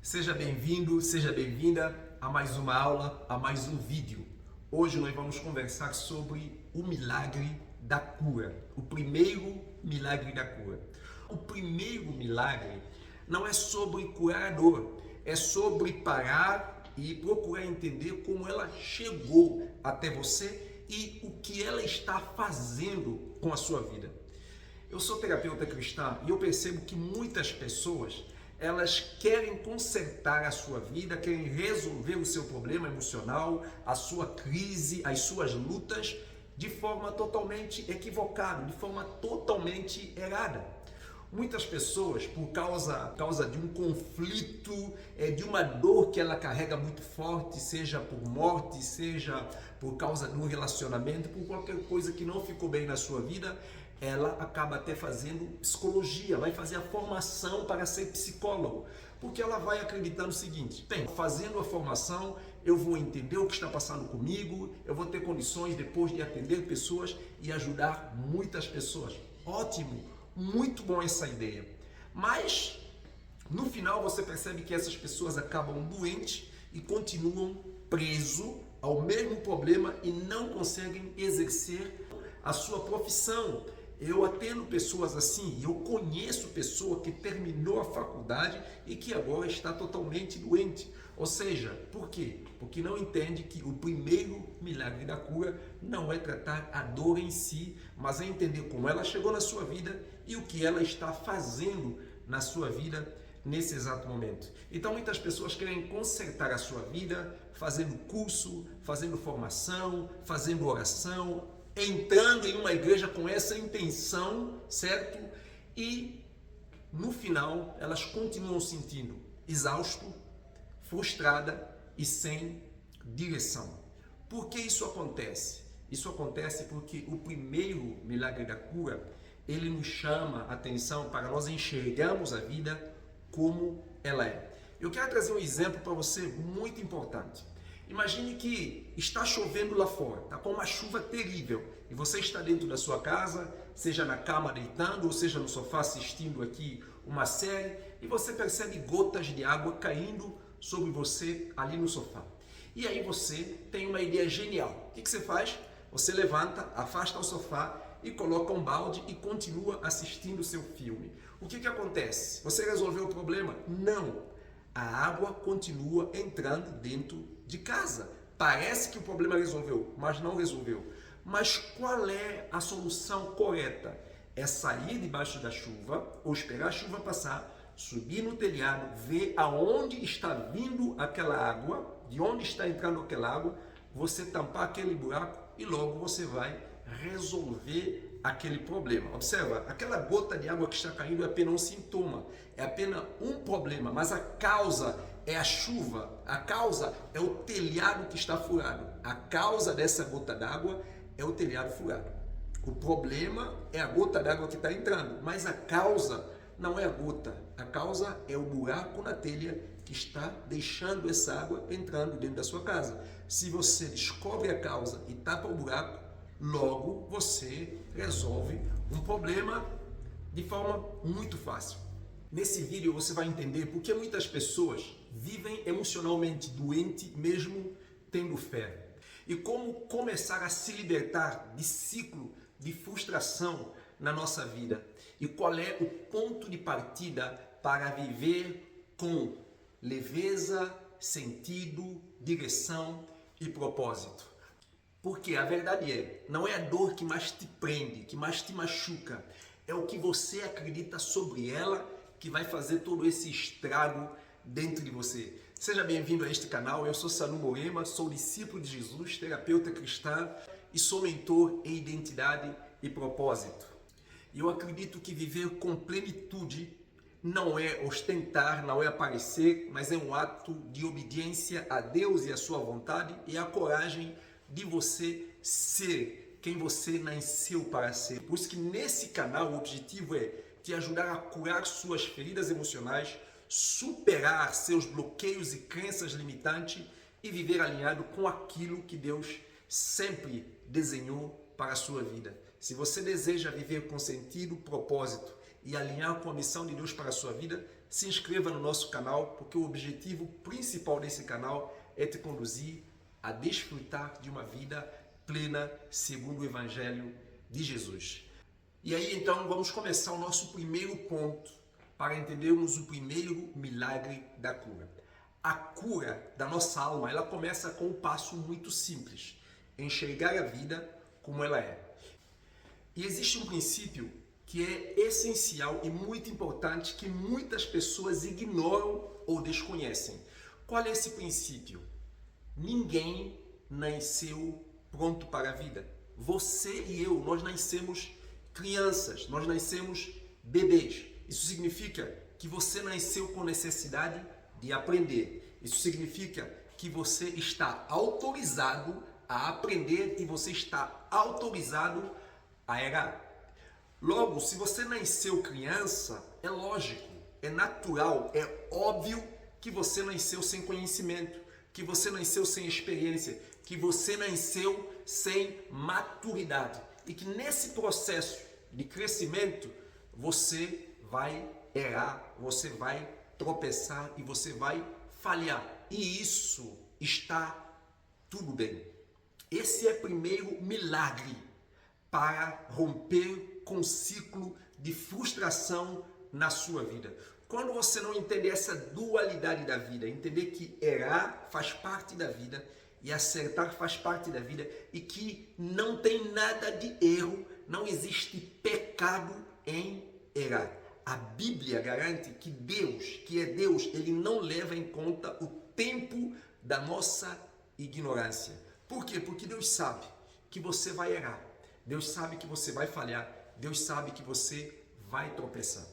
Seja bem-vindo, seja bem-vinda a mais uma aula, a mais um vídeo. Hoje nós vamos conversar sobre o milagre da cura, o primeiro milagre da cura. O primeiro milagre não é sobre curar a dor, é sobre parar e procurar entender como ela chegou até você e o que ela está fazendo com a sua vida. Eu sou terapeuta cristã e eu percebo que muitas pessoas elas querem consertar a sua vida, querem resolver o seu problema emocional, a sua crise, as suas lutas de forma totalmente equivocada, de forma totalmente errada. Muitas pessoas, por causa de um conflito, de uma dor que ela carrega muito forte, seja por morte, seja por causa de um relacionamento, por qualquer coisa que não ficou bem na sua vida, ela acaba até fazendo psicologia, vai fazer a formação para ser psicólogo, porque ela vai acreditar no seguinte: bem, fazendo a formação eu vou entender o que está passando comigo, eu vou ter condições depois de atender pessoas e ajudar muitas pessoas. Ótimo, muito bom essa ideia, mas no final você percebe que essas pessoas acabam doentes e continuam presos ao mesmo problema e não conseguem exercer a sua profissão. Eu atendo pessoas assim, eu conheço pessoa que terminou a faculdade e que agora está totalmente doente. Ou seja, por quê? Porque não entende que o primeiro milagre da cura não é tratar a dor em si, mas é entender como ela chegou na sua vida e o que ela está fazendo na sua vida nesse exato momento. Então muitas pessoas querem consertar a sua vida fazendo curso, fazendo formação, fazendo oração, entrando em uma igreja com essa intenção, certo? E no final elas continuam se sentindo exausto, frustrada e sem direção. Por que isso acontece? Isso acontece porque o primeiro milagre da cura, ele nos chama a atenção para nós enxergarmos a vida como ela é. Eu quero trazer um exemplo para você muito importante. Imagine que está chovendo lá fora, está com uma chuva terrível e você está dentro da sua casa, seja na cama deitando ou seja no sofá assistindo aqui uma série e você percebe gotas de água caindo sobre você ali no sofá. E aí você tem uma ideia genial. O que você faz? Você levanta, afasta o sofá e coloca um balde e continua assistindo o seu filme. O que acontece? Você resolveu o problema? Não! A água continua entrando dentro de casa. Parece que o problema resolveu, mas não resolveu. Mas qual é a solução correta? É sair debaixo da chuva, ou esperar a chuva passar, subir no telhado, ver aonde está vindo aquela água, de onde está entrando aquela água, você tampar aquele buraco e logo você vai resolver aquele problema. Observa, aquela gota de água que está caindo é apenas um sintoma, é apenas um problema, mas a causa é a chuva, a causa é o telhado que está furado, a causa dessa gota d'água é o telhado furado. O problema é a gota d'água que está entrando, mas a causa não é a gota, a causa é o buraco na telha que está deixando essa água entrando dentro da sua casa. Se você descobre a causa e tapa o buraco, logo você resolve um problema de forma muito fácil. Nesse vídeo você vai entender por que muitas pessoas vivem emocionalmente doentes mesmo tendo fé. E como começar a se libertar de ciclo de frustração na nossa vida. E qual é o ponto de partida para viver com leveza, sentido, direção e propósito. Porque a verdade não é a dor que mais te prende, que mais te machuca. É o que você acredita sobre ela que vai fazer todo esse estrago dentro de você. Seja bem-vindo a este canal. Eu sou Sanu Moema, sou discípulo de Jesus, terapeuta cristã e sou mentor em identidade e propósito. E eu acredito que viver com plenitude não é ostentar, não é aparecer, mas é um ato de obediência a Deus e a sua vontade e a coragem de você ser quem você nasceu para ser. Por isso que nesse canal o objetivo é te ajudar a curar suas feridas emocionais, superar seus bloqueios e crenças limitantes e viver alinhado com aquilo que Deus sempre desenhou para a sua vida. Se você deseja viver com sentido, propósito e alinhar com a missão de Deus para a sua vida, se inscreva no nosso canal, porque o objetivo principal desse canal é te conduzir a desfrutar de uma vida plena segundo o Evangelho de Jesus. E aí então vamos começar o nosso primeiro ponto para entendermos o primeiro milagre da cura. A cura da nossa alma, ela começa com um passo muito simples: enxergar a vida como ela é. E existe um princípio que é essencial e muito importante que muitas pessoas ignoram ou desconhecem. Qual é esse princípio? Ninguém nasceu pronto para a vida. Você e eu, nós nascemos crianças, nós nascemos bebês. Isso significa que você nasceu com necessidade de aprender. Isso significa que você está autorizado a aprender e você está autorizado a errar. Logo, se você nasceu criança, é lógico, é natural, é óbvio que você nasceu sem conhecimento, que você nasceu sem experiência, que você nasceu sem maturidade e que nesse processo de crescimento você vai errar, você vai tropeçar e você vai falhar. E isso está tudo bem. Esse é o primeiro milagre para romper com o ciclo de frustração na sua vida. Quando você não entender essa dualidade da vida, entender que errar faz parte da vida e acertar faz parte da vida e que não tem nada de erro, não existe pecado em errar. A Bíblia garante que Deus, que é Deus, ele não leva em conta o tempo da nossa ignorância. Por quê? Porque Deus sabe que você vai errar. Deus sabe que você vai falhar. Deus sabe que você vai tropeçar.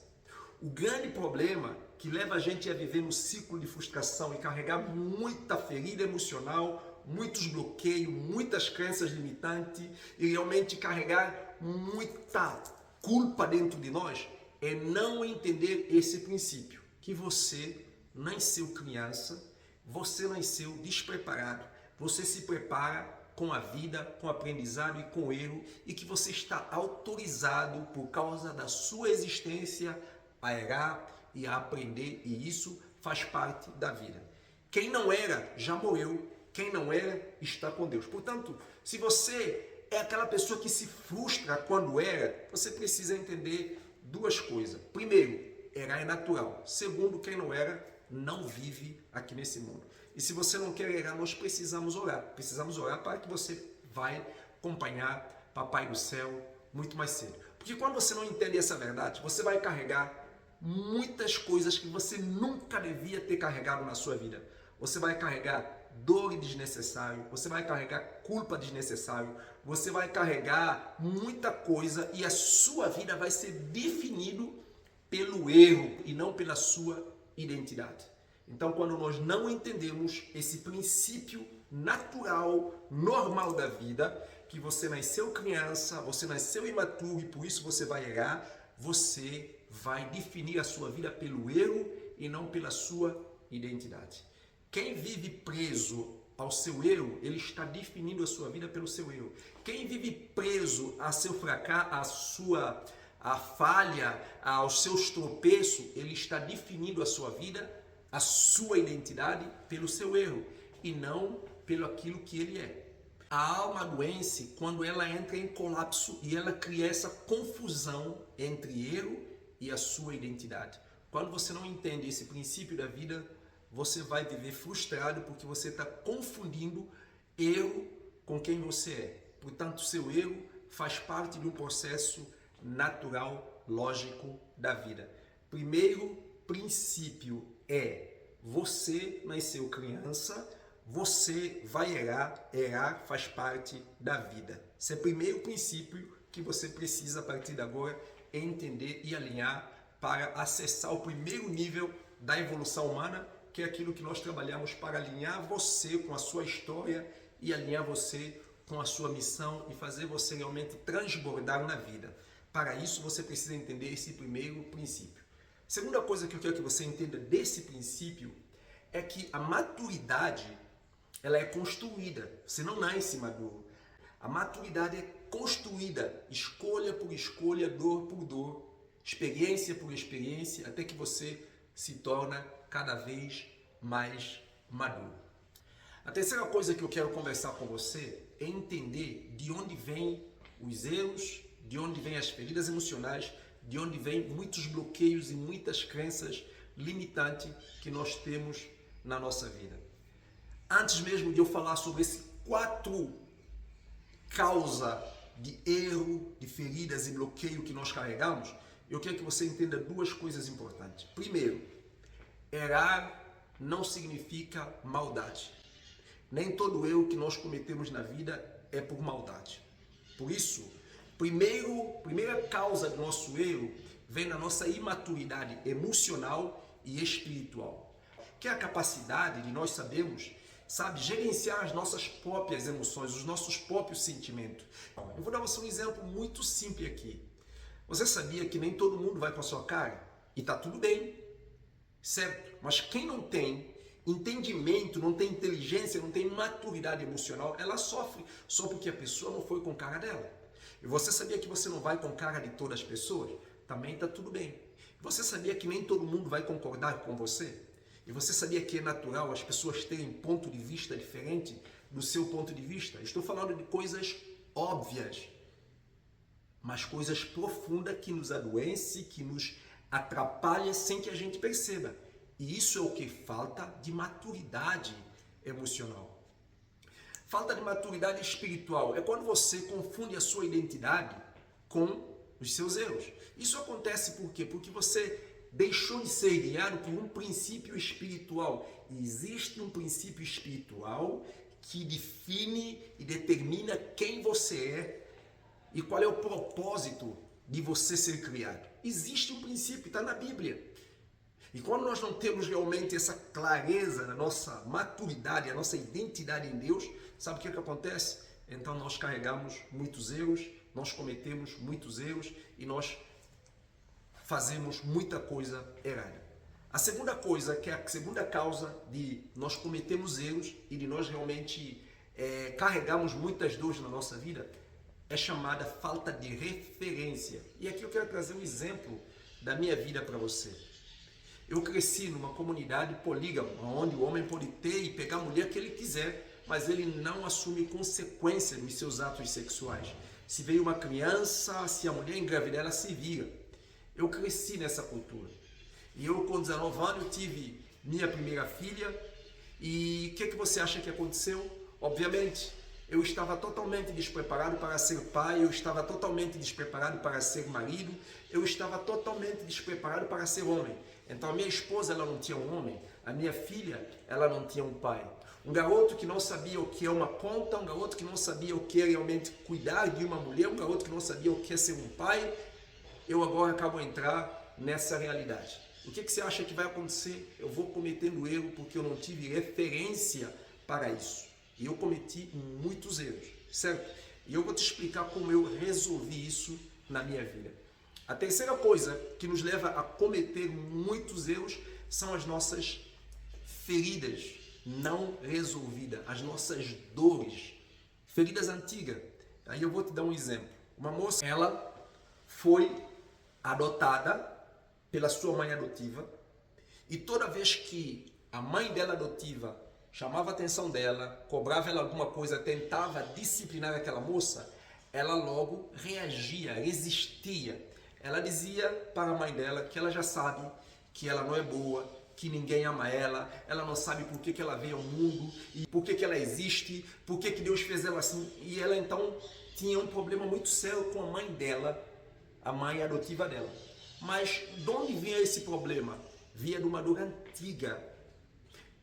O grande problema que leva a gente a viver no ciclo de frustração e carregar muita ferida emocional, muitos bloqueios, muitas crenças limitantes e realmente carregar muita culpa dentro de nós é não entender esse princípio, que você nasceu criança, você nasceu despreparado, você se prepara com a vida, com o aprendizado e com o erro e que você está autorizado por causa da sua existência a errar e a aprender e isso faz parte da vida. Quem não era já morreu, quem não era está com Deus. Portanto, se você é aquela pessoa que se frustra quando erra, você precisa entender duas coisas. Primeiro, errar é natural. Segundo, quem não erra não vive aqui nesse mundo. E se você não quer errar, nós precisamos orar. Precisamos orar para que você vai acompanhar Papai do Céu muito mais cedo. Porque quando você não entende essa verdade, você vai carregar muitas coisas que você nunca devia ter carregado na sua vida. Você vai carregar dor desnecessária, você vai carregar culpa desnecessária, você vai carregar muita coisa e a sua vida vai ser definida pelo erro e não pela sua identidade. Então, quando nós não entendemos esse princípio natural, normal da vida, que você nasceu criança, você nasceu imaturo e por isso você vai errar, você vai definir a sua vida pelo erro e não pela sua identidade. Quem vive preso ao seu erro, ele está definindo a sua vida pelo seu erro. Quem vive preso a seu fracasso, a falha, aos seus tropeços, ele está definindo a sua vida, a sua identidade pelo seu erro e não pelo aquilo que ele é. A alma adoece quando ela entra em colapso e ela cria essa confusão entre erro e a sua identidade. Quando você não entende esse princípio da vida, você vai viver frustrado porque você está confundindo erro com quem você é. Portanto, seu erro faz parte de um processo natural, lógico da vida. Primeiro princípio é: você nasceu criança, você vai errar, errar faz parte da vida. Esse é o primeiro princípio que você precisa, a partir de agora, entender e alinhar para acessar o primeiro nível da evolução humana, que é aquilo que nós trabalhamos para alinhar você com a sua história e alinhar você com a sua missão e fazer você realmente transbordar na vida. Para isso, você precisa entender esse primeiro princípio. Segunda coisa que eu quero que você entenda desse princípio é que a maturidade, ela é construída. Você não nasce maduro. A maturidade é construída, escolha por escolha, dor por dor, experiência por experiência, até que você se torna cada vez mais maduro. A terceira coisa que eu quero conversar com você é entender de onde vêm os erros, de onde vêm as feridas emocionais, de onde vêm muitos bloqueios e muitas crenças limitantes que nós temos na nossa vida. Antes mesmo de eu falar sobre esses 4 causas de erro, de feridas e bloqueio que nós carregamos, eu quero que você entenda 2 coisas importantes. Primeiro, errar não significa maldade. Nem todo erro que nós cometemos na vida é por maldade. Por isso, primeira causa do nosso erro vem da nossa imaturidade emocional e espiritual, que é a capacidade de nós gerenciar as nossas próprias emoções, os nossos próprios sentimentos. Eu vou dar você um exemplo muito simples aqui. Você sabia que nem todo mundo vai com a sua cara? E tá tudo bem, certo? Mas quem não tem entendimento, não tem inteligência, não tem maturidade emocional, ela sofre só porque a pessoa não foi com a cara dela. E você sabia que você não vai com a cara de todas as pessoas? Também tá tudo bem. Você sabia que nem todo mundo vai concordar com você? E você sabia que é natural as pessoas terem ponto de vista diferente do seu ponto de vista? Estou falando de coisas óbvias, mas coisas profundas que nos adoecem, que nos atrapalham sem que a gente perceba. E isso é o que? Falta de maturidade emocional. Falta de maturidade espiritual é quando você confunde a sua identidade com os seus erros. Isso acontece por quê? Porque você deixou de ser guiado por um princípio espiritual. E existe um princípio espiritual que define e determina quem você é e qual é o propósito de você ser criado. Existe um princípio, está na Bíblia. E quando nós não temos realmente essa clareza na nossa maturidade, a nossa identidade em Deus, sabe o que acontece? Então nós carregamos muitos erros, nós cometemos muitos erros e nós fazemos muita coisa errada. A segunda coisa, que é a segunda causa de nós cometemos erros e de nós realmente carregamos muitas dores na nossa vida, é chamada falta de referência. E aqui eu quero trazer um exemplo da minha vida para você. Eu cresci numa comunidade polígama, onde o homem pode ter e pegar a mulher que ele quiser, mas ele não assume consequência dos seus atos sexuais. Se veio uma criança, se a mulher engravidar, ela se vira. Eu cresci nessa cultura. E eu, com 19 anos, eu tive minha primeira filha. E o que você acha que aconteceu? Obviamente, eu estava totalmente despreparado para ser pai, eu estava totalmente despreparado para ser marido, eu estava totalmente despreparado para ser homem. Então a minha esposa, ela não tinha um homem, a minha filha, ela não tinha um pai. Um garoto que não sabia o que é uma ponta, um garoto que não sabia o que é realmente cuidar de uma mulher, um garoto que não sabia o que é ser um pai. Eu agora acabo de entrar nessa realidade. O que você acha que vai acontecer? Eu vou cometendo erro porque eu não tive referência para isso. E eu cometi muitos erros, certo? E eu vou te explicar como eu resolvi isso na minha vida. A terceira coisa que nos leva a cometer muitos erros são as nossas feridas não resolvidas, as nossas dores, feridas antigas. Aí eu vou te dar um exemplo. Uma moça, ela foi adotada pela sua mãe adotiva e toda vez que a mãe dela adotiva chamava a atenção dela, cobrava ela alguma coisa, tentava disciplinar aquela moça, ela logo reagia, resistia. Ela dizia para a mãe dela que ela já sabe que ela não é boa, que ninguém ama ela, ela não sabe por que ela veio ao mundo, e por que ela existe, por que Deus fez ela assim. E ela então tinha um problema muito sério com a mãe dela, a mãe adotiva dela. Mas de onde vinha esse problema? Vinha de uma dor antiga.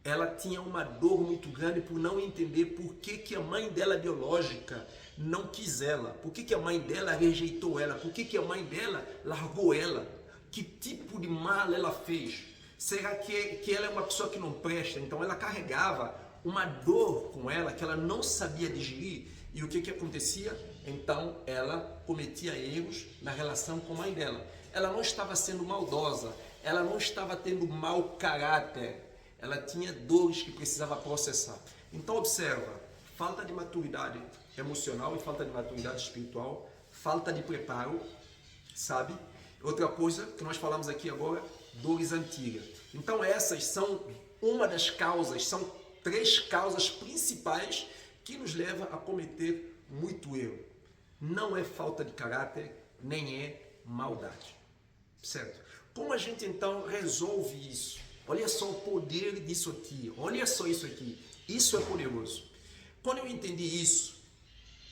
Ela tinha uma dor muito grande por não entender por que a mãe dela biológica não quis ela, por que a mãe dela rejeitou ela, por que a mãe dela largou ela, que tipo de mal ela fez. Será que ela é uma pessoa que não presta? Então ela carregava uma dor com ela que ela não sabia digerir. E o que acontecia? Então ela cometia erros na relação com a mãe dela. Ela não estava sendo maldosa, ela não estava tendo mau caráter. Ela tinha dores que precisava processar. Então observa, falta de maturidade emocional e falta de maturidade espiritual, falta de preparo, sabe? Outra coisa que nós falamos aqui agora, dores antigas. Então essas são uma das causas, são 3 causas principais que nos levam a cometer muito erro. Não é falta de caráter, nem é maldade. Certo? Como a gente então resolve isso? Olha só o poder disso aqui, olha só isso aqui. Isso é poderoso. Quando eu entendi isso,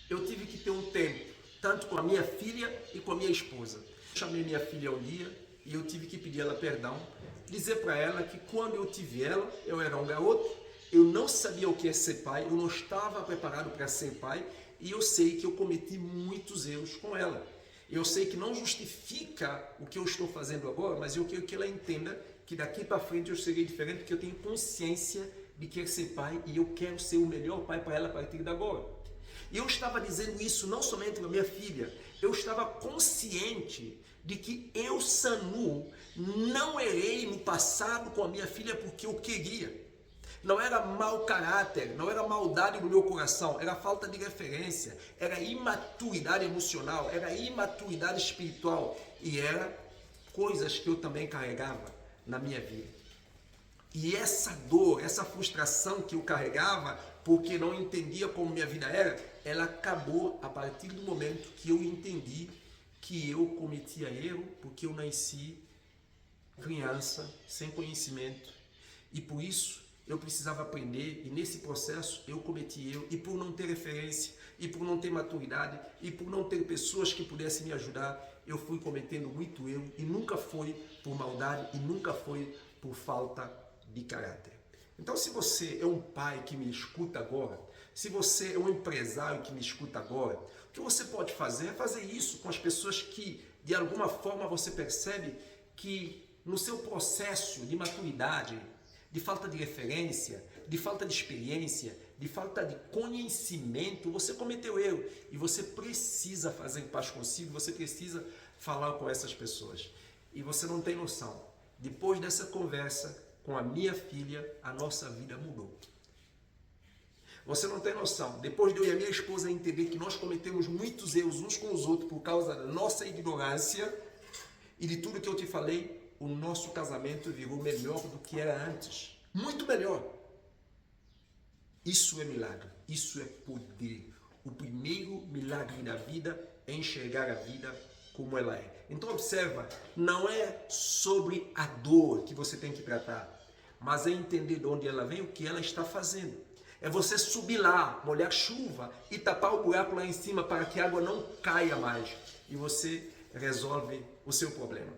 eu tive que ter um tempo, tanto com a minha filha e com a minha esposa. Chamei minha filha um dia e eu tive que pedir ela perdão, dizer para ela que quando eu tive ela, eu era um garoto, eu não sabia o que é ser pai, eu não estava preparado para ser pai e eu sei que eu cometi muitos erros com ela. Eu sei que não justifica o que eu estou fazendo agora, mas eu quero que ela entenda que daqui para frente eu serei diferente, porque eu tenho consciência de querer ser pai e eu quero ser o melhor pai para ela a partir de agora. E eu estava dizendo isso não somente para minha filha, eu estava consciente de que eu, Sanu, não errei no passado com a minha filha porque eu queria. Não era mau caráter, não era maldade no meu coração, era falta de referência, era imaturidade emocional, era imaturidade espiritual e era coisas que eu também carregava na minha vida. E essa dor, essa frustração que eu carregava porque não entendia como minha vida era, ela acabou a partir do momento que eu entendi que eu cometia erro porque eu nasci criança, sem conhecimento e por isso eu precisava aprender e nesse processo eu cometi erro e por não ter referência e por não ter maturidade e por não ter pessoas que pudessem me ajudar, eu fui cometendo muito erro e nunca foi por maldade e nunca foi por falta de caráter. Então se você é um pai que me escuta agora, se você é um empresário que me escuta agora, o que você pode fazer é fazer isso com as pessoas que de alguma forma você percebe que no seu processo de maturidade, de falta de referência, de falta de experiência, de falta de conhecimento, você cometeu erro e você precisa fazer paz consigo, você precisa falar com essas pessoas. E você não tem noção, depois dessa conversa com a minha filha, a nossa vida mudou. Você não tem noção, depois de eu e a minha esposa entender que nós cometemos muitos erros uns com os outros por causa da nossa ignorância e de tudo que eu te falei, o nosso casamento virou melhor do que era antes. Muito melhor. Isso é milagre. Isso é poder. O primeiro milagre da vida é enxergar a vida como ela é. Então observa, não é sobre a dor que você tem que tratar, mas é entender de onde ela vem, o que ela está fazendo. É você subir lá, molhar chuva e tapar o buraco lá em cima para que a água não caia mais. E você resolve o seu problema.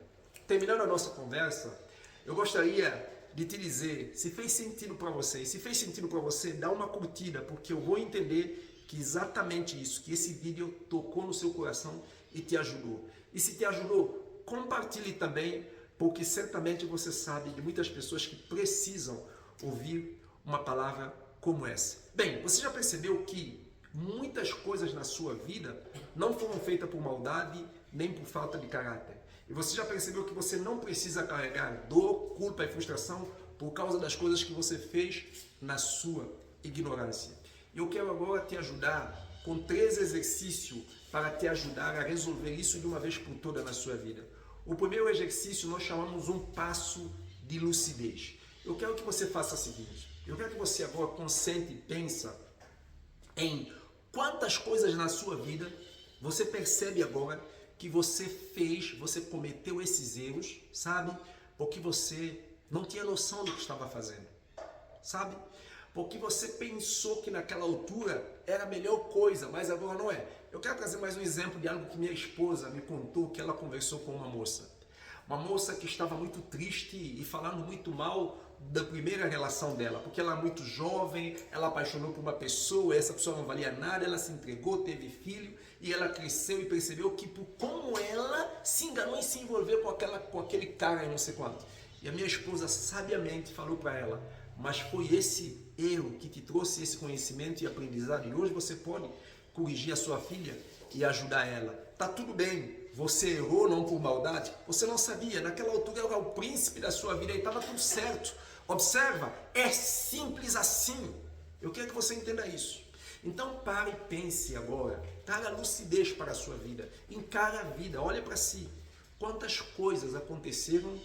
Terminando a nossa conversa, eu gostaria de te dizer, se fez sentido para você, se fez sentido para você, dá uma curtida, porque eu vou entender que exatamente isso, que esse vídeo tocou no seu coração e te ajudou. E se te ajudou, compartilhe também, porque certamente você sabe de muitas pessoas que precisam ouvir uma palavra como essa. Bem, você já percebeu que muitas coisas na sua vida não foram feitas por maldade, nem por falta de caráter. E você já percebeu que você não precisa carregar dor, culpa e frustração por causa das coisas que você fez na sua ignorância. Eu quero agora te ajudar com 3 exercícios para te ajudar a resolver isso de uma vez por todas na sua vida. O primeiro exercício nós chamamos um passo de lucidez. Eu quero que você faça o seguinte, eu quero que você agora concentre e pensa em quantas coisas na sua vida você percebe agora que você fez, você cometeu esses erros, sabe? Porque você não tinha noção do que estava fazendo, sabe? Porque você pensou que naquela altura era a melhor coisa, mas agora não é. Eu quero trazer mais um exemplo de algo que minha esposa me contou, que ela conversou com uma moça. Uma moça que estava muito triste e falando muito mal da primeira relação dela, porque ela é muito jovem, ela apaixonou por uma pessoa, essa pessoa não valia nada, ela se entregou, teve filho e ela cresceu e percebeu que por como ela se enganou em se envolver com aquele cara e não sei quanto. E a minha esposa sabiamente falou para ela, mas foi esse erro que te trouxe esse conhecimento e aprendizado e hoje você pode corrigir a sua filha e ajudar ela. Tá tudo bem, você errou não por maldade, você não sabia, naquela altura era o príncipe da sua vida e estava tudo certo. Observa, é simples assim. Eu quero que você entenda isso. Então pare e pense agora, traga lucidez para a sua vida, encara a vida, olha para si. Quantas coisas aconteceram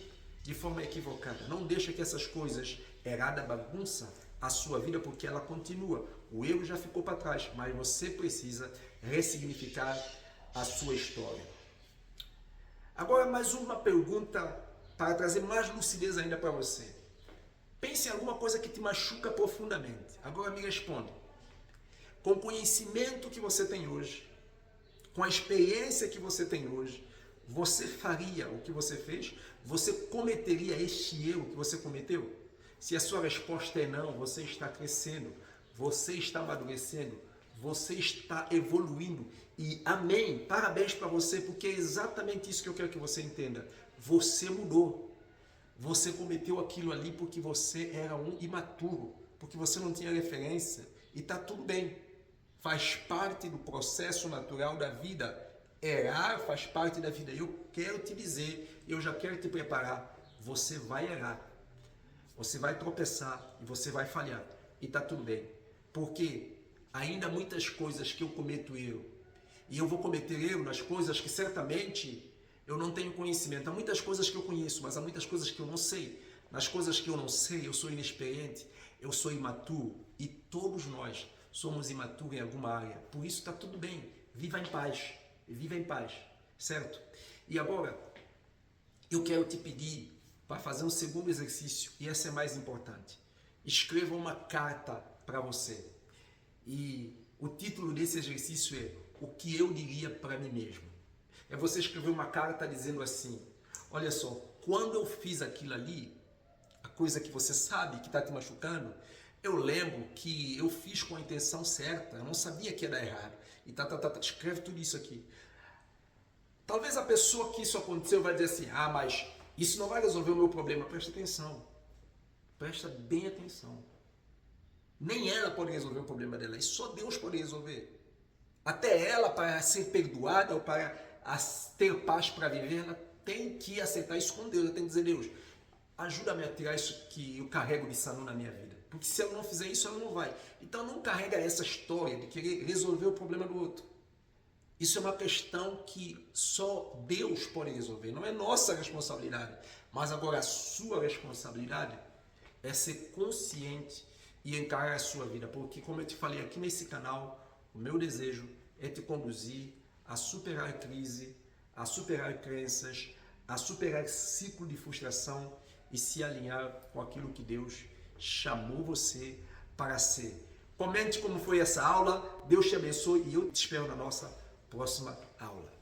de forma equivocada. Não deixa que essas coisas erradas bagunçam a sua vida, porque ela continua. O erro já ficou para trás, mas você precisa ressignificar a sua história. Agora, mais uma pergunta para trazer mais lucidez ainda para você. Pense em alguma coisa que te machuca profundamente. Agora me responda. Com o conhecimento que você tem hoje, com a experiência que você tem hoje, você faria o que você fez? Você cometeria este erro que você cometeu? Se a sua resposta é não, você está crescendo, você está amadurecendo, você está evoluindo. E amém, parabéns para você, porque é exatamente isso que eu quero que você entenda. Você mudou. Você cometeu aquilo ali porque você era um imaturo, porque você não tinha referência. E está tudo bem. Faz parte do processo natural da vida. Errar faz parte da vida. Eu quero te dizer, eu já quero te preparar. Você vai errar. Você vai tropeçar e você vai falhar. E está tudo bem. Porque ainda há muitas coisas que eu cometo erro. E eu vou cometer erro nas coisas que certamente eu não tenho conhecimento. Há muitas coisas que eu conheço, mas há muitas coisas que eu não sei. Nas coisas que eu não sei, eu sou inexperiente, eu sou imaturo. E todos nós somos imaturos em alguma área. Por isso está tudo bem. Viva em paz. Viva em paz. Certo? E agora, eu quero te pedir para fazer um segundo exercício. E esse é mais importante. Escreva uma carta para você. E o título desse exercício é O que eu diria para mim mesmo. É você escrever uma carta dizendo assim: olha só, quando eu fiz aquilo ali, a coisa que você sabe que está te machucando, eu lembro que eu fiz com a intenção certa, eu não sabia que ia dar errado. E escreve tudo isso aqui. Talvez a pessoa que isso aconteceu vai dizer assim: ah, mas isso não vai resolver o meu problema. Presta atenção. Presta bem atenção. Nem ela pode resolver o problema dela, e só Deus pode resolver. Até ela, para ser perdoada ou para ter paz para viver, ela tem que aceitar isso com Deus. Ela tem que dizer: Deus, ajuda-me a tirar isso que eu carrego de sanu na minha vida. Porque se ela não fizer isso, ela não vai. Então não carrega essa história de querer resolver o problema do outro. Isso é uma questão que só Deus pode resolver. Não é nossa responsabilidade. Mas agora a sua responsabilidade é ser consciente e encarar a sua vida. Porque, como eu te falei aqui nesse canal, o meu desejo é te conduzir a superar a crise, a superar crenças, a superar ciclo de frustração e se alinhar com aquilo que Deus chamou você para ser. Comente como foi essa aula, Deus te abençoe e eu te espero na nossa próxima aula.